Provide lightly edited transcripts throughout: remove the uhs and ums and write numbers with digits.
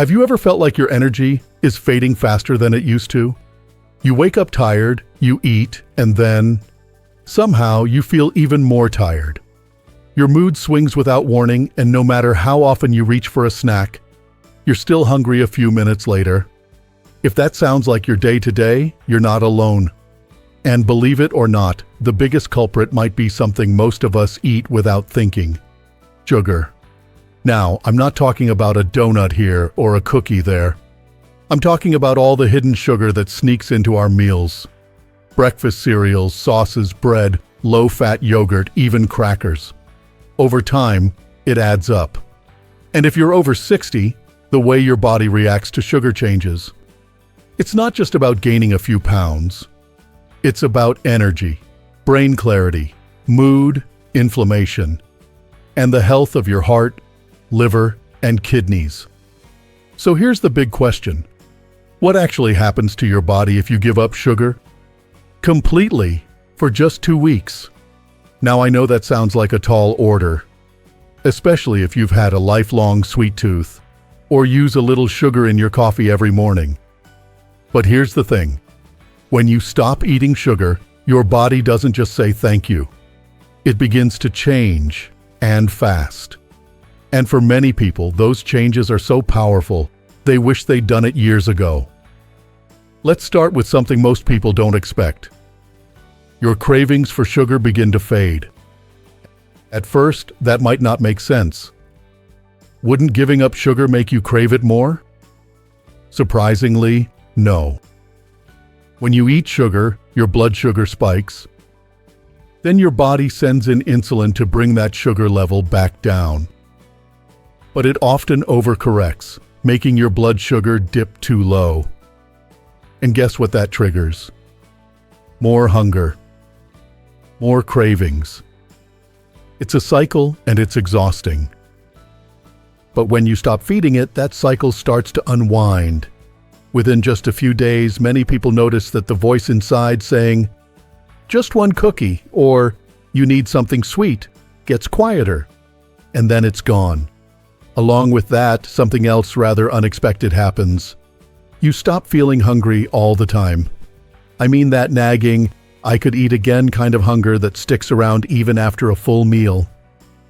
Have you ever felt like your energy is fading faster than it used to? You wake up tired, you eat, and then, somehow, you feel even more tired. Your mood swings without warning, and no matter how often you reach for a snack, you're still hungry a few minutes later. If that sounds like your day-to-day, you're not alone. And believe it or not, the biggest culprit might be something most of us eat without thinking: sugar. Now, I'm not talking about a donut here or a cookie there. I'm talking about all the hidden sugar that sneaks into our meals. Breakfast cereals, sauces, bread, low-fat yogurt, even crackers. Over time, it adds up. And if you're over 60, the way your body reacts to sugar changes. It's not just about gaining a few pounds. It's about energy, brain clarity, mood, inflammation, and the health of your heart, liver, and kidneys. So here's the big question. What actually happens to your body if you give up sugar? Completely, for just 2 weeks. Now I know that sounds like a tall order, especially if you've had a lifelong sweet tooth or use a little sugar in your coffee every morning. But here's the thing. When you stop eating sugar, your body doesn't just say thank you. It begins to change, and fast. And for many people, those changes are so powerful, they wish they'd done it years ago. Let's start with something most people don't expect. Your cravings for sugar begin to fade. At first, that might not make sense. Wouldn't giving up sugar make you crave it more? Surprisingly, no. When you eat sugar, your blood sugar spikes. Then your body sends in insulin to bring that sugar level back down. But it often overcorrects, making your blood sugar dip too low. And guess what that triggers? More hunger. More cravings. It's a cycle, and it's exhausting. But when you stop feeding it, that cycle starts to unwind. Within just a few days, many people notice that the voice inside saying, "Just one cookie," or "You need something sweet," gets quieter. And then it's gone. Along with that, something else rather unexpected happens. You stop feeling hungry all the time. I mean that nagging, "I could eat again" kind of hunger that sticks around even after a full meal.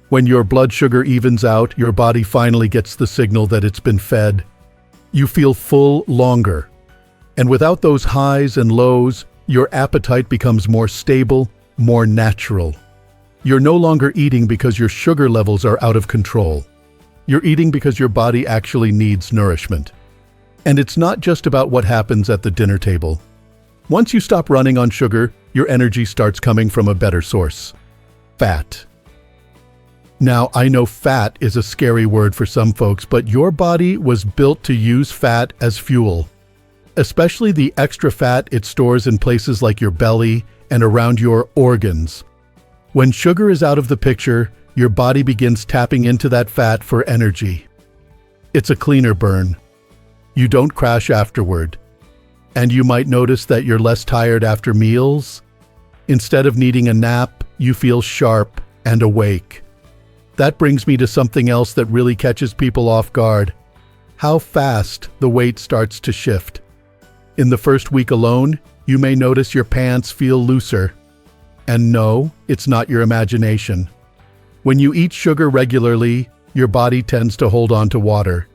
When your blood sugar evens out, your body finally gets the signal that it's been fed. You feel full longer. And without those highs and lows, your appetite becomes more stable, more natural. You're no longer eating because your sugar levels are out of control. You're eating because your body actually needs nourishment. And it's not just about what happens at the dinner table. Once you stop running on sugar, your energy starts coming from a better source: fat. Now, I know fat is a scary word for some folks, but your body was built to use fat as fuel, especially the extra fat it stores in places like your belly and around your organs. When sugar is out of the picture, your body begins tapping into that fat for energy. It's a cleaner burn. You don't crash afterward. And you might notice that you're less tired after meals. Instead of needing a nap, you feel sharp and awake. That brings me to something else that really catches people off guard: how fast the weight starts to shift. In the first week alone, you may notice your pants feel looser. And no, it's not your imagination. When you eat sugar regularly, your body tends to hold on to water.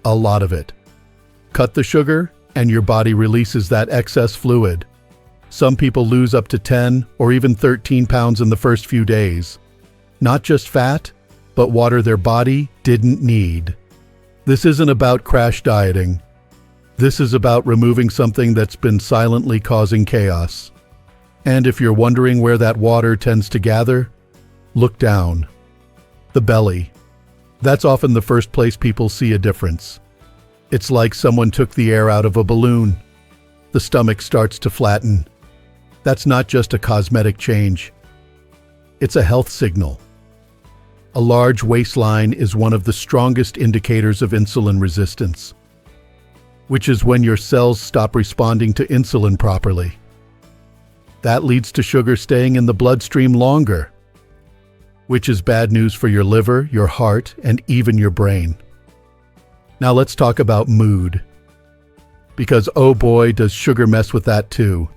A lot of it. Cut the sugar, and your body releases that excess fluid. Some people lose up to 10 or even 13 pounds in the first few days. Not just fat, but water their body didn't need. This isn't about crash dieting. This is about removing something that's been silently causing chaos. And if you're wondering where that water tends to gather, look down. The belly. That's often the first place people see a difference. It's like someone took the air out of a balloon. The stomach starts to flatten. That's not just a cosmetic change. It's a health signal. A large waistline is one of the strongest indicators of insulin resistance, which is when your cells stop responding to insulin properly. That leads to sugar staying in the bloodstream longer, which is bad news for your liver, your heart, and even your brain. Now let's talk about mood. Because oh boy, does sugar mess with that too.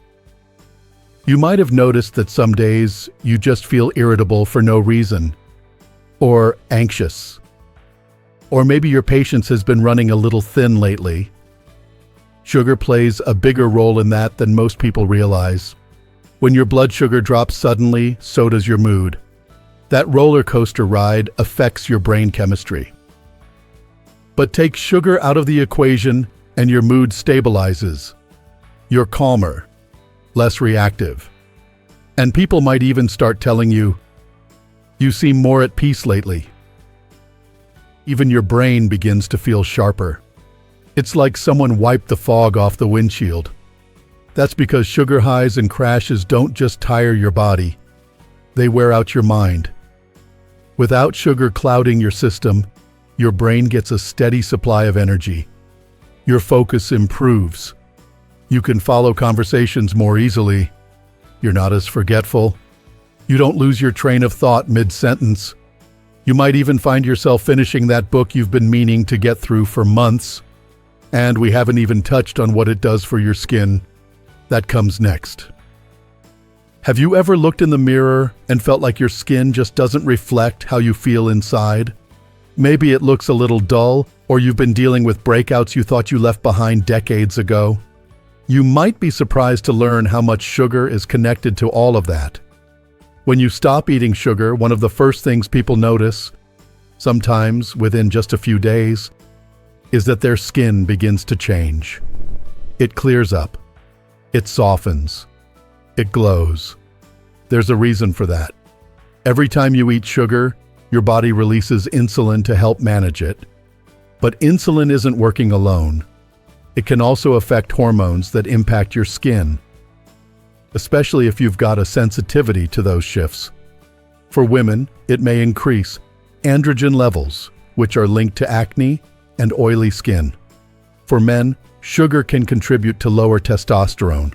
You might have noticed that some days you just feel irritable for no reason, or anxious. Or maybe your patience has been running a little thin lately. Sugar plays a bigger role in that than most people realize. When your blood sugar drops suddenly, so does your mood. That roller coaster ride affects your brain chemistry. But take sugar out of the equation and your mood stabilizes. You're calmer, less reactive. And people might even start telling you, "You seem more at peace lately." Even your brain begins to feel sharper. It's like someone wiped the fog off the windshield. That's because sugar highs and crashes don't just tire your body, they wear out your mind. Without sugar clouding your system, your brain gets a steady supply of energy. Your focus improves. You can follow conversations more easily. You're not as forgetful. You don't lose your train of thought mid-sentence. You might even find yourself finishing that book you've been meaning to get through for months. And we haven't even touched on what it does for your skin. That comes next. Have you ever looked in the mirror and felt like your skin just doesn't reflect how you feel inside? Maybe it looks a little dull, or you've been dealing with breakouts you thought you left behind decades ago. You might be surprised to learn how much sugar is connected to all of that. When you stop eating sugar, one of the first things people notice, sometimes within just a few days, is that their skin begins to change. It clears up. It softens. It glows. There's a reason for that. Every time you eat sugar, your body releases insulin to help manage it. But insulin isn't working alone. It can also affect hormones that impact your skin, especially if you've got a sensitivity to those shifts. For women, it may increase androgen levels, which are linked to acne and oily skin. For men, sugar can contribute to lower testosterone,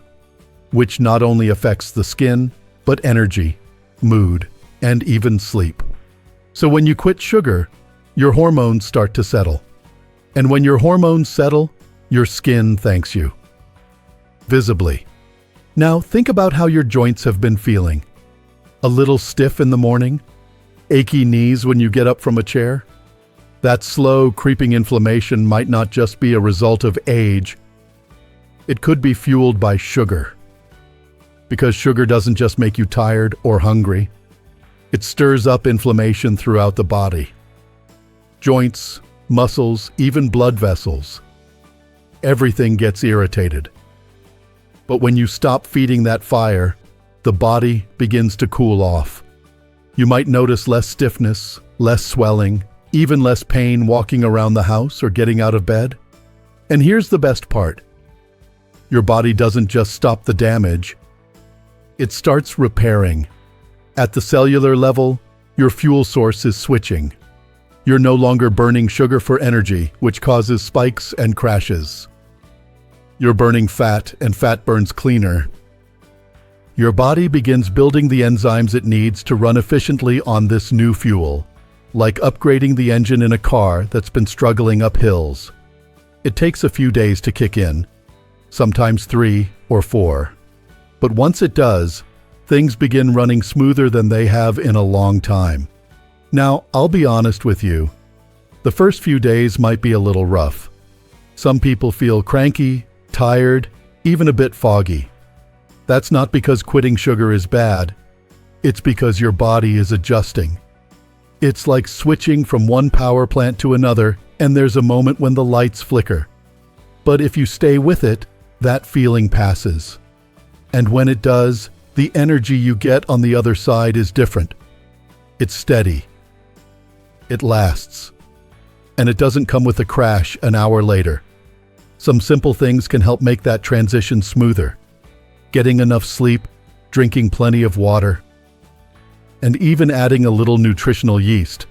which not only affects the skin, but energy, mood, and even sleep. So when you quit sugar, your hormones start to settle. And when your hormones settle, your skin thanks you. Visibly. Now think about how your joints have been feeling. A little stiff in the morning? Achy knees when you get up from a chair? That slow, creeping inflammation might not just be a result of age. It could be fueled by sugar. Because sugar doesn't just make you tired or hungry. It stirs up inflammation throughout the body. Joints, muscles, even blood vessels. Everything gets irritated. But when you stop feeding that fire, the body begins to cool off. You might notice less stiffness, less swelling, even less pain walking around the house or getting out of bed. And here's the best part. Your body doesn't just stop the damage, it starts repairing. At the cellular level, your fuel source is switching. You're no longer burning sugar for energy, which causes spikes and crashes. You're burning fat, and fat burns cleaner. Your body begins building the enzymes it needs to run efficiently on this new fuel, like upgrading the engine in a car that's been struggling up hills. It takes a few days to kick in, sometimes 3 or 4. But once it does, things begin running smoother than they have in a long time. Now, I'll be honest with you. The first few days might be a little rough. Some people feel cranky, tired, even a bit foggy. That's not because quitting sugar is bad. It's because your body is adjusting. It's like switching from one power plant to another, and there's a moment when the lights flicker. But if you stay with it, that feeling passes. And when it does, the energy you get on the other side is different. It's steady. It lasts. And it doesn't come with a crash an hour later. Some simple things can help make that transition smoother. Getting enough sleep, drinking plenty of water, and even adding a little nutritional yeast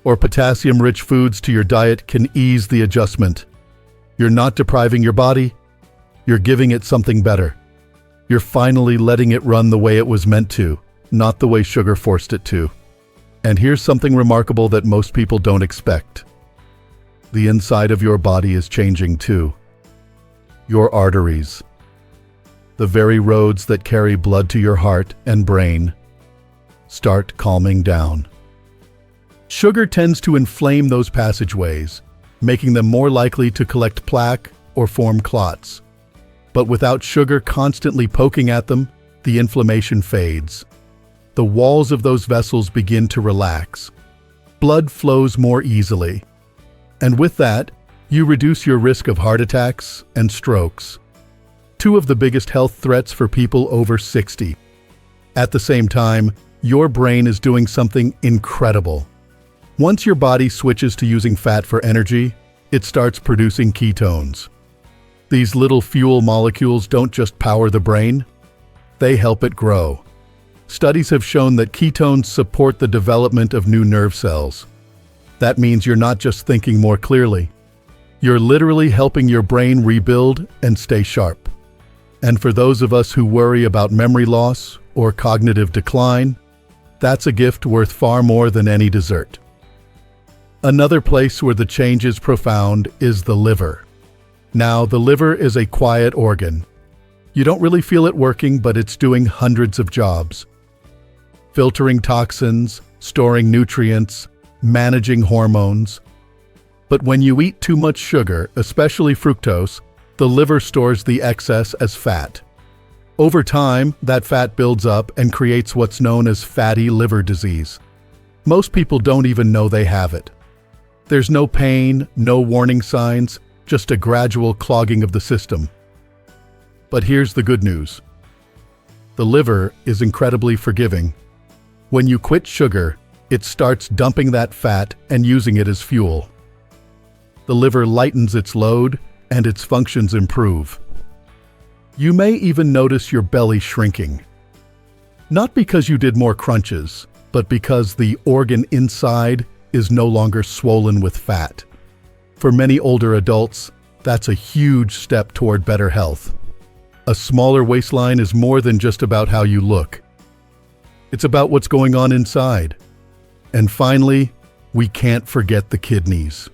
or potassium-rich foods to your diet can ease the adjustment. You're not depriving your body, you're giving it something better. You're finally letting it run the way it was meant to, not the way sugar forced it to. And here's something remarkable that most people don't expect. the inside of your body is changing too. Your arteries, the very roads that carry blood to your heart and brain, start calming down. Sugar tends to inflame those passageways, making them more likely to collect plaque or form clots. But without sugar constantly poking at them, the inflammation fades. The walls of those vessels begin to relax. Blood flows more easily. And with that, you reduce your risk of heart attacks and strokes, two of the biggest health threats for people over 60. At the same time, your brain is doing something incredible. Once your body switches to using fat for energy, it starts producing ketones. These little fuel molecules don't just power the brain, they help it grow. Studies have shown that ketones support the development of new nerve cells. That means you're not just thinking more clearly. You're literally helping your brain rebuild and stay sharp. And for those of us who worry about memory loss or cognitive decline, that's a gift worth far more than any dessert. Another place where the change is profound is the liver. Now, the liver is a quiet organ. You don't really feel it working, but it's doing hundreds of jobs. Filtering toxins, storing nutrients, managing hormones. But when you eat too much sugar, especially fructose, the liver stores the excess as fat. Over time, that fat builds up and creates what's known as fatty liver disease. Most people don't even know they have it. There's no pain, no warning signs, just a gradual clogging of the system. But here's the good news. The liver is incredibly forgiving. When you quit sugar, it starts dumping that fat and using it as fuel. The liver lightens its load and its functions improve. You may even notice your belly shrinking. Not because you did more crunches, but because the organ inside is no longer swollen with fat. For many older adults, that's a huge step toward better health. A smaller waistline is more than just about how you look. It's about what's going on inside. And finally, we can't forget the kidneys.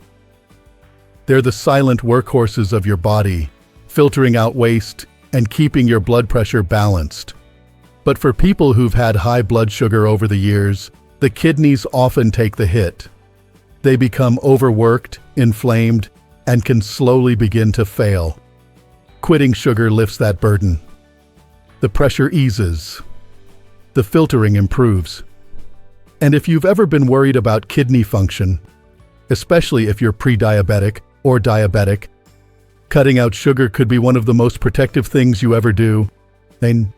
They're the silent workhorses of your body, filtering out waste and keeping your blood pressure balanced. But for people who've had high blood sugar over the years, the kidneys often take the hit. They become overworked, inflamed, and can slowly begin to fail. Quitting sugar lifts that burden. The pressure eases. The filtering improves. And if you've ever been worried about kidney function, especially if you're pre-diabetic or diabetic, cutting out sugar could be one of the most protective things you ever do. And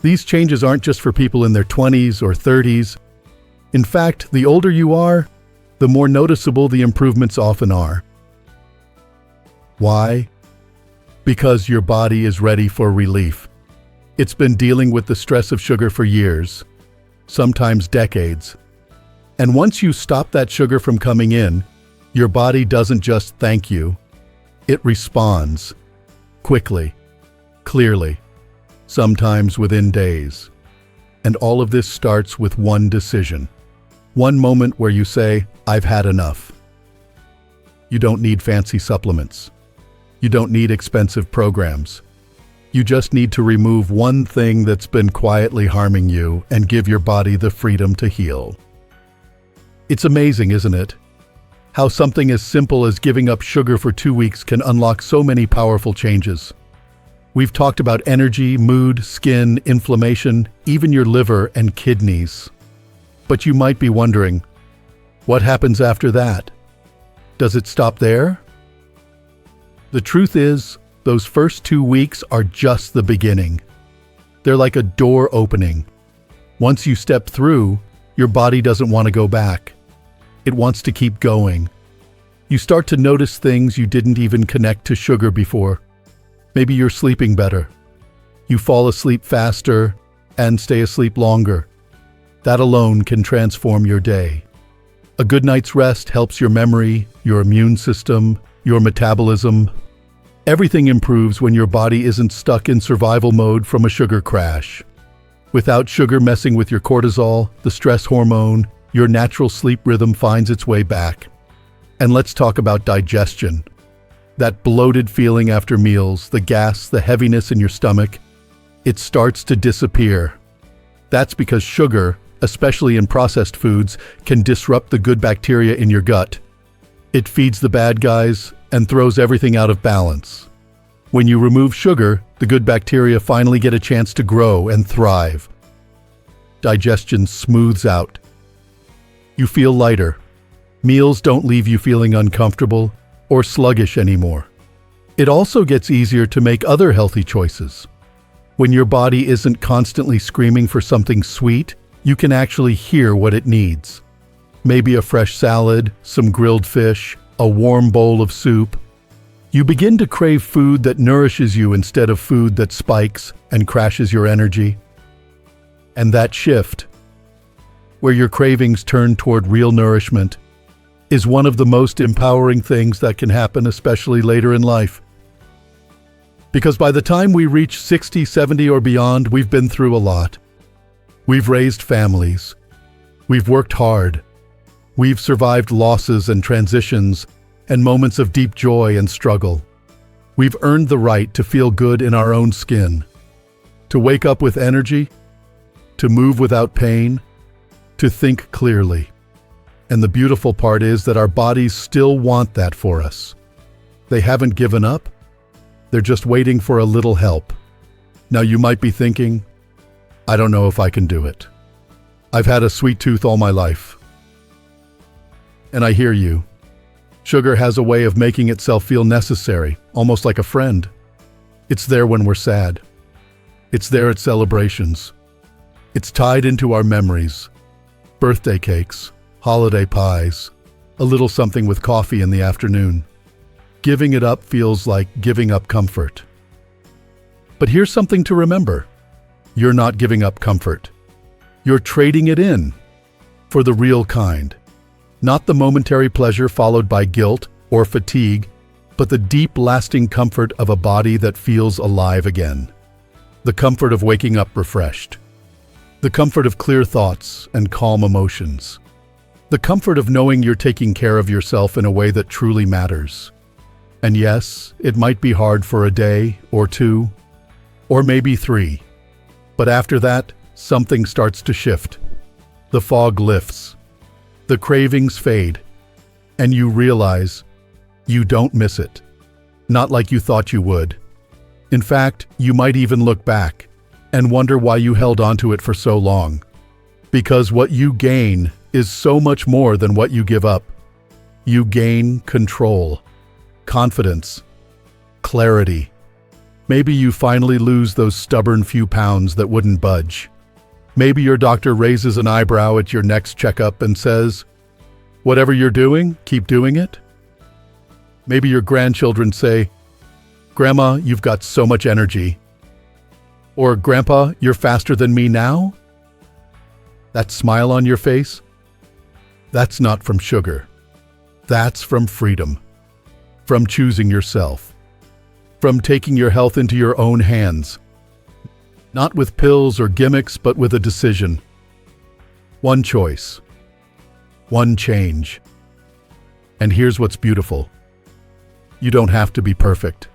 these changes aren't just for people in their 20s or 30s. In fact, the older you are, the more noticeable the improvements often are. Why? Because your body is ready for relief. It's been dealing with the stress of sugar for years, sometimes decades. And once you stop that sugar from coming in, your body doesn't just thank you. It responds quickly, clearly, sometimes within days. And all of this starts with one decision. One moment where you say, "I've had enough." You don't need fancy supplements. You don't need expensive programs. You just need to remove one thing that's been quietly harming you and give your body the freedom to heal. It's amazing, isn't it? How something as simple as giving up sugar for 2 weeks can unlock so many powerful changes. We've talked about energy, mood, skin, inflammation, even your liver and kidneys. But you might be wondering, what happens after that? Does it stop there? The truth is, those first 2 weeks are just the beginning. They're like a door opening. Once you step through, your body doesn't want to go back. It wants to keep going. You start to notice things you didn't even connect to sugar before. Maybe you're sleeping better. You fall asleep faster and stay asleep longer. That alone can transform your day. A good night's rest helps your memory, your immune system, your metabolism. Everything improves when your body isn't stuck in survival mode from a sugar crash. Without sugar messing with your cortisol, the stress hormone, your natural sleep rhythm finds its way back. And let's talk about digestion. That bloated feeling after meals, the gas, the heaviness in your stomach, it starts to disappear. That's because sugar, especially in processed foods, can disrupt the good bacteria in your gut. It feeds the bad guys and throws everything out of balance. When you remove sugar, the good bacteria finally get a chance to grow and thrive. Digestion smooths out. You feel lighter. Meals don't leave you feeling uncomfortable or sluggish anymore. It also gets easier to make other healthy choices. When your body isn't constantly screaming for something sweet, you can actually hear what it needs. Maybe a fresh salad, some grilled fish, a warm bowl of soup. You begin to crave food that nourishes you instead of food that spikes and crashes your energy. And that shift, where your cravings turn toward real nourishment, is one of the most empowering things that can happen, especially later in life. Because by the time we reach 60, 70, or beyond, we've been through a lot. We've raised families. We've worked hard. We've survived losses and transitions and moments of deep joy and struggle. We've earned the right to feel good in our own skin, to wake up with energy, to move without pain, to think clearly. And the beautiful part is that our bodies still want that for us. They haven't given up. They're just waiting for a little help. Now you might be thinking, I don't know if I can do it. I've had a sweet tooth all my life. And I hear you. Sugar has a way of making itself feel necessary, almost like a friend. It's there when we're sad. It's there at celebrations. It's tied into our memories. Birthday cakes, holiday pies, a little something with coffee in the afternoon. Giving it up feels like giving up comfort. But here's something to remember. You're not giving up comfort. You're trading it in for the real kind. Not the momentary pleasure followed by guilt or fatigue, but the deep, lasting comfort of a body that feels alive again. The comfort of waking up refreshed. The comfort of clear thoughts and calm emotions. The comfort of knowing you're taking care of yourself in a way that truly matters. And yes, it might be hard for a day or two, or maybe 3. But after that, something starts to shift. The fog lifts. The cravings fade. And you realize you don't miss it. Not like you thought you would. In fact, you might even look back and wonder why you held onto it for so long. Because what you gain is so much more than what you give up. You gain control, confidence, clarity. Maybe you finally lose those stubborn few pounds that wouldn't budge. Maybe your doctor raises an eyebrow at your next checkup and says, "Whatever you're doing, keep doing it." Maybe your grandchildren say, "Grandma, you've got so much energy." Or, "Grandpa, you're faster than me now?" That smile on your face? That's not from sugar. That's from freedom. From choosing yourself. From taking your health into your own hands. Not with pills or gimmicks, but with a decision. One choice. One change. And here's what's beautiful. You don't have to be perfect.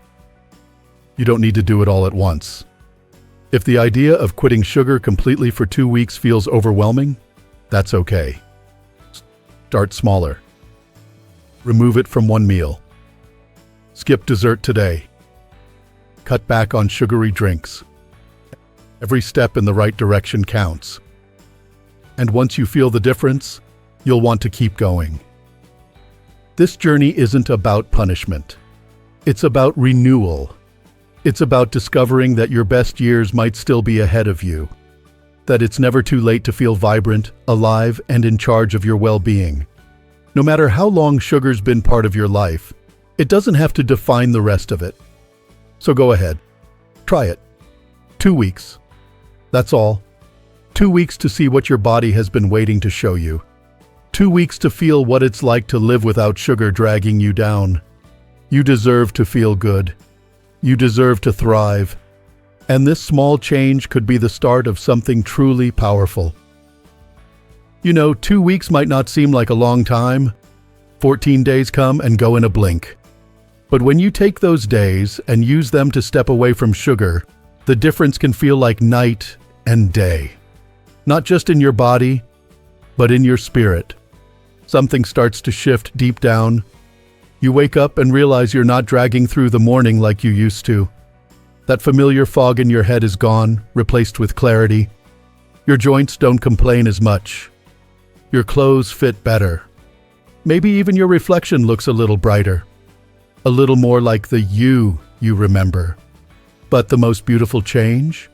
You don't need to do it all at once. If the idea of quitting sugar completely for 2 weeks feels overwhelming, that's okay. Start smaller. Remove it from one meal. Skip dessert today. Cut back on sugary drinks. Every step in the right direction counts. And once you feel the difference, you'll want to keep going. This journey isn't about punishment. It's about renewal. It's about discovering that your best years might still be ahead of you. That it's never too late to feel vibrant, alive, and in charge of your well-being. No matter how long sugar's been part of your life, it doesn't have to define the rest of it. So go ahead. Try it. 2 weeks. That's all. 2 weeks to see what your body has been waiting to show you. 2 weeks to feel what it's like to live without sugar dragging you down. You deserve to feel good. You deserve to thrive. And this small change could be the start of something truly powerful. You know, 2 weeks might not seem like a long time, 14 days come and go in a blink. But when you take those days and use them to step away from sugar, the difference can feel like night and day. Not just in your body, but in your spirit. Something starts to shift deep down. You wake up and realize you're not dragging through the morning like you used to. That familiar fog in your head is gone, replaced with clarity. Your joints don't complain as much. Your clothes fit better. Maybe even your reflection looks a little brighter. A little more like the you remember. But the most beautiful change?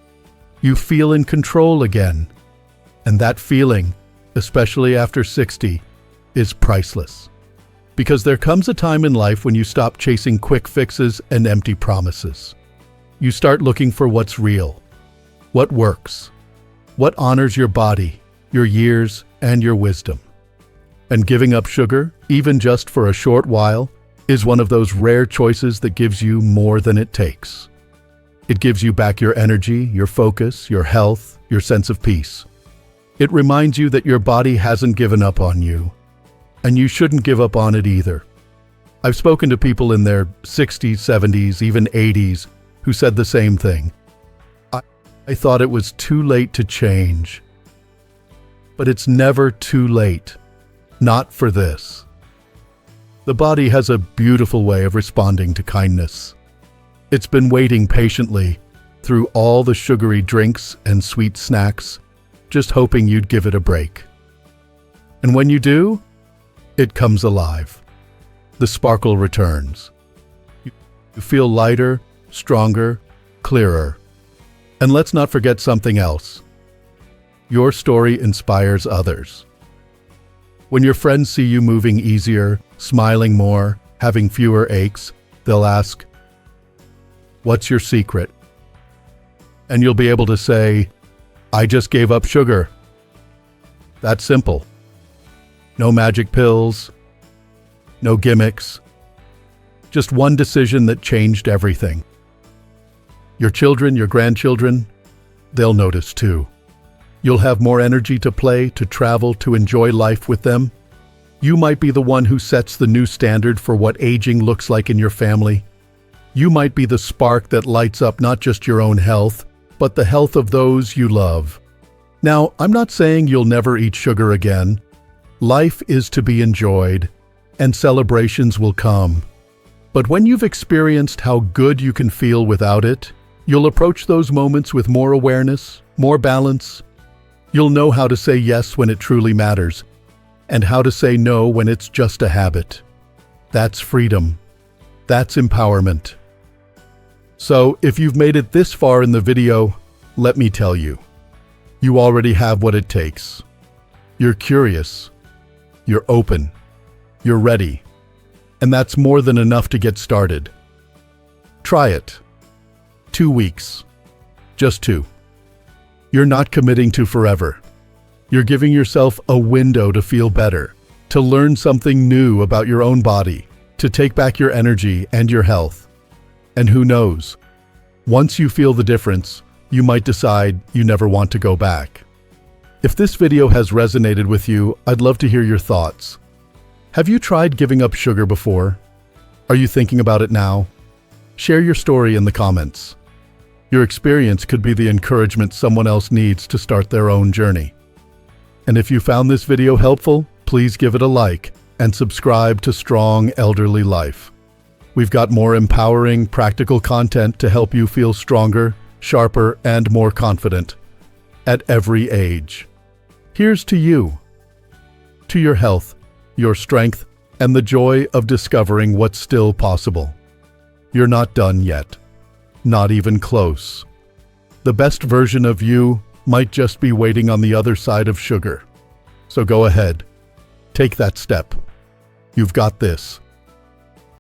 You feel in control again. And that feeling, especially after 60, is priceless. Because there comes a time in life when you stop chasing quick fixes and empty promises. You start looking for what's real, what works, what honors your body, your years, and your wisdom. And giving up sugar, even just for a short while, is one of those rare choices that gives you more than it takes. It gives you back your energy, your focus, your health, your sense of peace. It reminds you that your body hasn't given up on you, and you shouldn't give up on it either. I've spoken to people in their 60s, 70s, even 80s who said the same thing. I thought it was too late to change. But it's never too late. Not for this. The body has a beautiful way of responding to kindness. It's been waiting patiently through all the sugary drinks and sweet snacks, just hoping you'd give it a break. And when you do, it comes alive. The sparkle returns. You feel lighter, stronger, clearer. And let's not forget something else. Your story inspires others. When your friends see you moving easier, smiling more, having fewer aches, they'll ask, "What's your secret?" And you'll be able to say, "I just gave up sugar." That's simple. No magic pills, no gimmicks, just one decision that changed everything. Your children, your grandchildren, they'll notice too. You'll have more energy to play, to travel, to enjoy life with them. You might be the one who sets the new standard for what aging looks like in your family. You might be the spark that lights up not just your own health, but the health of those you love. Now, I'm not saying you'll never eat sugar again. Life is to be enjoyed, and celebrations will come. But when you've experienced how good you can feel without it, you'll approach those moments with more awareness, more balance. You'll know how to say yes when it truly matters, and how to say no when it's just a habit. That's freedom. That's empowerment. So, if you've made it this far in the video, let me tell you, you already have what it takes. You're curious. You're open. You're ready. And that's more than enough to get started. Try it. 2 weeks. Just 2. You're not committing to forever. You're giving yourself a window to feel better, to learn something new about your own body, to take back your energy and your health. And who knows, once you feel the difference, you might decide you never want to go back. If this video has resonated with you, I'd love to hear your thoughts. Have you tried giving up sugar before? Are you thinking about it now? Share your story in the comments. Your experience could be the encouragement someone else needs to start their own journey. And if you found this video helpful, please give it a like and subscribe to Strong Elderly Life. We've got more empowering, practical content to help you feel stronger, sharper, and more confident at every age. Here's to you, to your health, your strength, and the joy of discovering what's still possible. You're not done yet. Not even close. The best version of you might just be waiting on the other side of sugar. So go ahead. Take that step. You've got this.